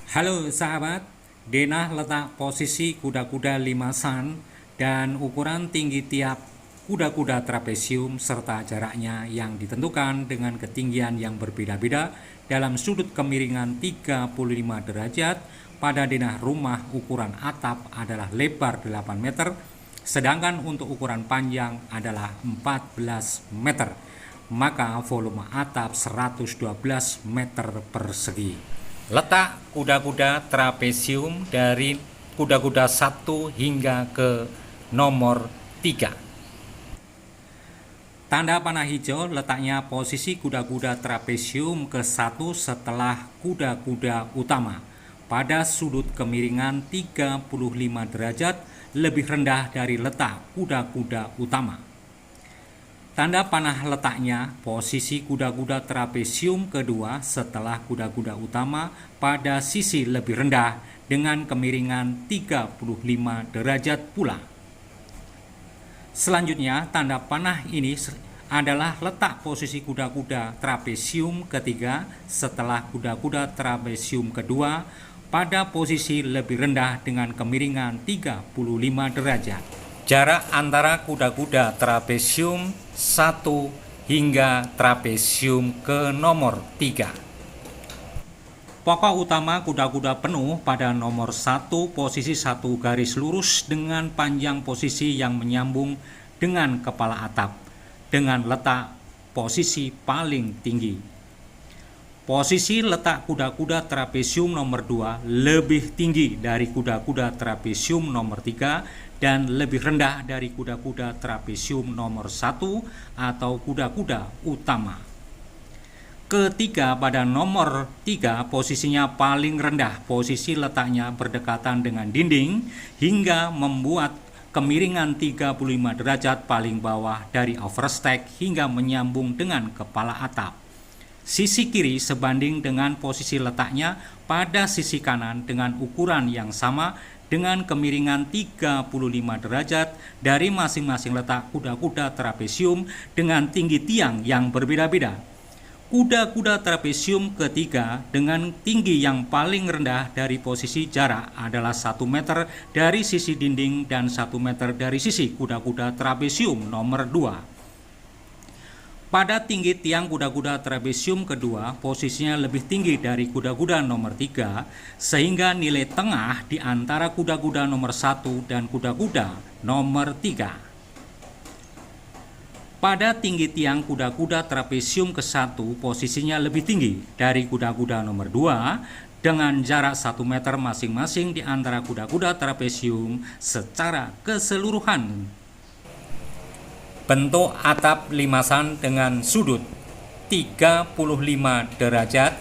Halo sahabat, denah letak posisi kuda-kuda limasan dan ukuran tinggi tiap kuda-kuda trapesium serta jaraknya yang ditentukan dengan ketinggian yang berbeda-beda dalam sudut kemiringan 35 derajat pada denah rumah ukuran atap adalah lebar 8 meter, sedangkan untuk ukuran panjang adalah 14 meter. Maka volume atap 112 meter persegi. Letak kuda-kuda trapesium dari kuda-kuda 1 hingga ke nomor 3. Tanda panah hijau letaknya posisi kuda-kuda trapesium ke 1 setelah kuda-kuda utama pada sudut kemiringan 35 derajat lebih rendah dari letak kuda-kuda utama. Tanda panah letaknya posisi kuda-kuda trapesium kedua setelah kuda-kuda utama pada sisi lebih rendah dengan kemiringan 35 derajat pula. Selanjutnya, tanda panah ini adalah letak posisi kuda-kuda trapesium ketiga setelah kuda-kuda trapesium kedua pada posisi lebih rendah dengan kemiringan 35 derajat. Jarak antara kuda-kuda trapesium 1 hingga trapesium ke nomor 3. Pokok utama kuda-kuda penuh pada nomor 1 posisi 1 garis lurus dengan panjang posisi yang menyambung dengan kepala atap dengan letak posisi paling tinggi. Posisi letak kuda-kuda trapesium nomor 2 lebih tinggi dari kuda-kuda trapesium nomor 3 dan lebih rendah dari kuda-kuda trapesium nomor 1 atau kuda-kuda utama. Ketiga, pada nomor 3 posisinya paling rendah, posisi letaknya berdekatan dengan dinding hingga membuat kemiringan 35 derajat paling bawah dari overstack hingga menyambung dengan kepala atap. Sisi kiri sebanding dengan posisi letaknya pada sisi kanan dengan ukuran yang sama dengan kemiringan 35 derajat dari masing-masing letak kuda-kuda trapesium dengan tinggi tiang yang berbeda-beda. Kuda-kuda trapesium ketiga dengan tinggi yang paling rendah dari posisi jarak adalah 1 meter dari sisi dinding dan 1 meter dari sisi kuda-kuda trapesium nomor 2. Pada tinggi tiang kuda-kuda trapesium kedua, posisinya lebih tinggi dari kuda-kuda nomor 3, sehingga nilai tengah di antara kuda-kuda nomor 1 dan kuda-kuda nomor 3. Pada tinggi tiang kuda-kuda trapesium ke-1, posisinya lebih tinggi dari kuda-kuda nomor 2, dengan jarak 1 meter masing-masing di antara kuda-kuda trapesium secara keseluruhan. Bentuk atap limasan dengan sudut 35 derajat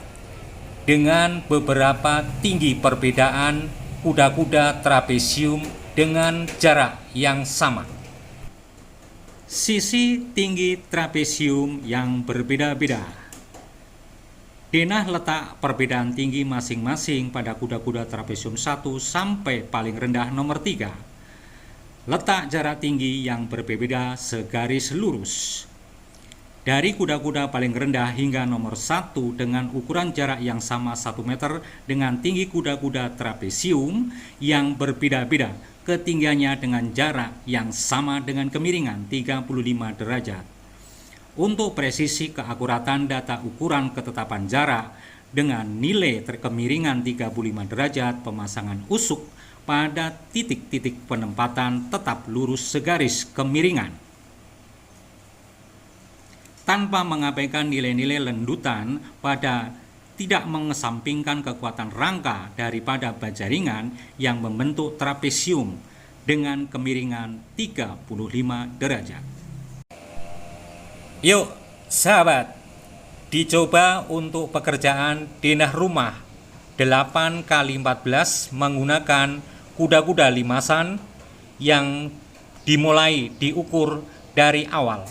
dengan beberapa tinggi perbedaan kuda-kuda trapesium dengan jarak yang sama. Sisi tinggi trapesium yang berbeda-beda. Denah letak perbedaan tinggi masing-masing pada kuda-kuda trapesium 1 sampai paling rendah nomor 3. Letak jarak tinggi yang berbeda segaris lurus. Dari kuda-kuda paling rendah hingga nomor 1 dengan ukuran jarak yang sama 1 meter dengan tinggi kuda-kuda trapesium yang berbeda-beda, ketinggiannya dengan jarak yang sama dengan kemiringan 35 derajat. Untuk presisi keakuratan data ukuran ketetapan jarak dengan nilai terkemiringan 35 derajat, pemasangan usuk pada titik-titik penempatan tetap lurus segaris kemiringan. Tanpa mengabaikan nilai-nilai lendutan pada tidak mengesampingkan kekuatan rangka daripada baja ringan yang membentuk trapesium dengan kemiringan 35 derajat. Yuk sahabat, dicoba untuk pekerjaan denah rumah 8x14 menggunakan kuda-kuda limasan yang dimulai diukur dari awal.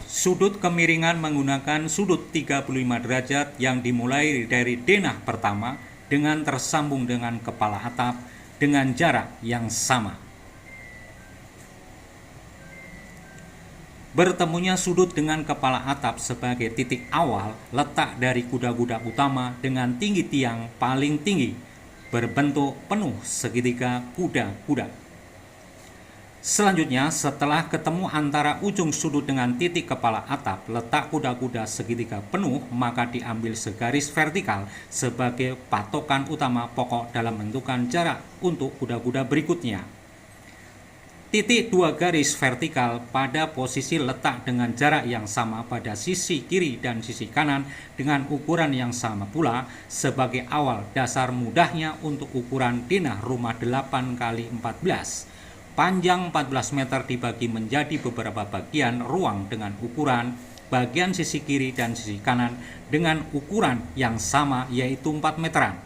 Sudut kemiringan menggunakan sudut 35 derajat yang dimulai dari denah pertama dengan tersambung dengan kepala atap dengan jarak yang sama. Bertemunya sudut dengan kepala atap sebagai titik awal letak dari kuda-kuda utama dengan tinggi tiang paling tinggi berbentuk penuh segitiga kuda-kuda. Selanjutnya, setelah ketemu antara ujung sudut dengan titik kepala atap, letak kuda-kuda segitiga penuh, maka diambil segaris vertikal sebagai patokan utama pokok dalam menentukan jarak untuk kuda-kuda berikutnya. Titik dua garis vertikal pada posisi letak dengan jarak yang sama pada sisi kiri dan sisi kanan dengan ukuran yang sama pula sebagai awal dasar mudahnya untuk ukuran denah rumah 8x14. Panjang 14 meter dibagi menjadi beberapa bagian ruang dengan ukuran bagian sisi kiri dan sisi kanan dengan ukuran yang sama yaitu 4 meteran.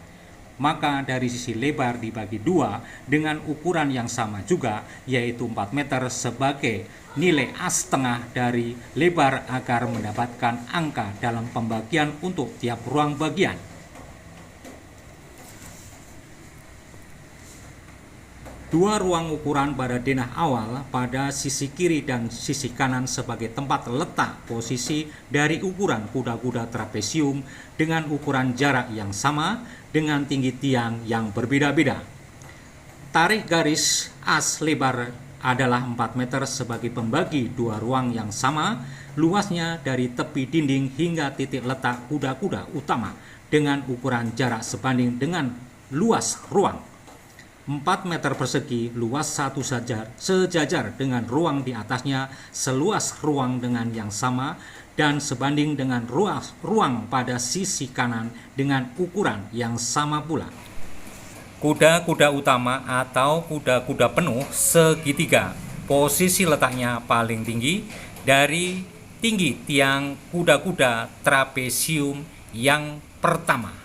Maka dari sisi lebar dibagi 2 dengan ukuran yang sama juga yaitu 4 meter sebagai nilai A,5 dari lebar agar mendapatkan angka dalam pembagian untuk tiap ruang bagian. Dua ruang ukuran pada denah awal pada sisi kiri dan sisi kanan sebagai tempat letak posisi dari ukuran kuda-kuda trapesium dengan ukuran jarak yang sama dengan tinggi tiang yang berbeda-beda. Tarik garis as lebar adalah 4 meter sebagai pembagi dua ruang yang sama luasnya dari tepi dinding hingga titik letak kuda-kuda utama dengan ukuran jarak sebanding dengan luas ruang. 4 meter persegi luas satu sejajar dengan ruang di atasnya seluas ruang dengan yang sama dan sebanding dengan ruang pada sisi kanan dengan ukuran yang sama pula. Kuda-kuda utama atau kuda-kuda penuh segitiga posisi letaknya paling tinggi dari tinggi tiang kuda-kuda trapesium yang pertama.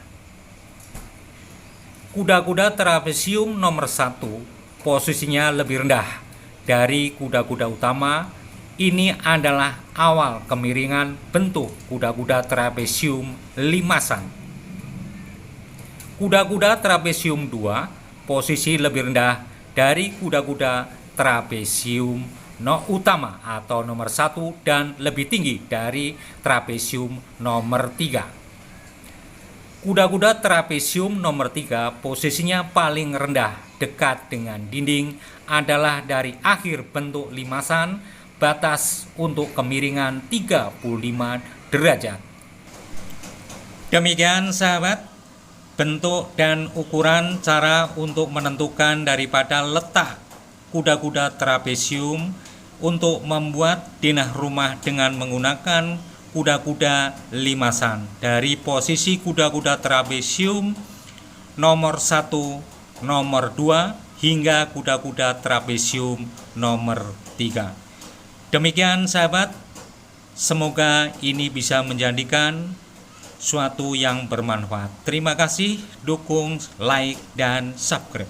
Kuda-kuda trapesium nomor 1 posisinya lebih rendah dari kuda-kuda utama. Ini adalah awal kemiringan bentuk kuda-kuda trapesium limasan. Kuda-kuda trapesium 2 posisi lebih rendah dari kuda-kuda trapesium utama atau nomor 1 dan lebih tinggi dari trapesium nomor 3. Kuda-kuda trapesium nomor 3 posisinya paling rendah dekat dengan dinding adalah dari akhir bentuk limasan batas untuk kemiringan 35 derajat. Demikian sahabat, bentuk dan ukuran cara untuk menentukan daripada letak kuda-kuda trapesium untuk membuat denah rumah dengan menggunakan kuda-kuda limasan dari posisi kuda-kuda trapesium nomor 1, nomor 2 hingga kuda-kuda trapesium nomor 3. Demikian sahabat, semoga ini bisa menjadikan suatu yang bermanfaat. Terima kasih, dukung, like, dan subscribe.